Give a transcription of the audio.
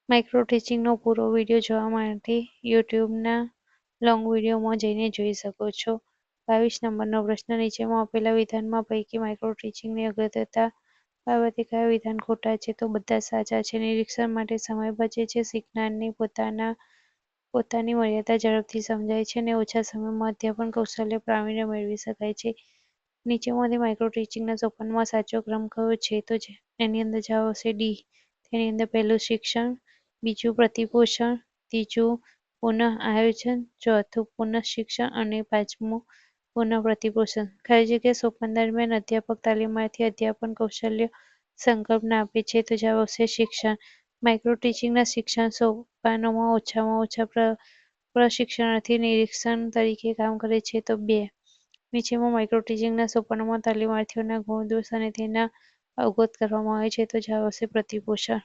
Micro ટીચિંગનો પૂરો video જોવા માટે યુટ્યુબના લોંગ વિડીયોમાં જઈને જોઈ શકો છો. 22 નંબરનો પ્રશ્ન, નીચેમાં આપેલા વિધાનમાં પૈકી માઇક્રો ટીચિંગની અગત્યતા બાબતે કયા વિધાન ખોટા છે? તો બધા સાચા છે. નિરીક્ષણ માટે સમય બચે છે. શીખનારને પોતાની મર્યાદા ઝડપથી સમજાય છે અને ઓછા સમયમાં અધ્યાપન કૌશલ્ય પ્રાવીણ્ય મેળવી શકાય છે. નીચેમાંથી માઇક્રો ટીચિંગના સોપાનમાં સાચો ક્રમ કયો છે? તો એની અંદર જવાબ આવશે ડી. તેની અંદર પહેલું શિક્ષણ, બીજું પ્રતિપોષણ, ત્રીજું પુનઃ આયોજન, ચોથું પુનઃ શિક્ષણ અને પાંચમું પુનઃ પ્રતિપોષણ. ખાલી જગ્યા સોપાન દરમિયાન અધ્યાપક તાલીમાર્થી અધ્યાપન કૌશલ્ય સંકલ્પના આપે છે. તો જવાબ આવશે શિક્ષણ. માઇક્રો ટીચિંગના શિક્ષણ સોપાનોમાં ઓછામાં ઓછા પ્રશિક્ષણાર્થી નિરીક્ષક તરીકે કામ કરે છે. તો 2. નીચેમાં માઇક્રો ટીચિંગના સોપાનોમાં તાલીમાર્થીઓના ગુણ દોષ અને તેના અવગત કરવામાં આવે છે. તો જવાબ આવશે પ્રતિપોષણ.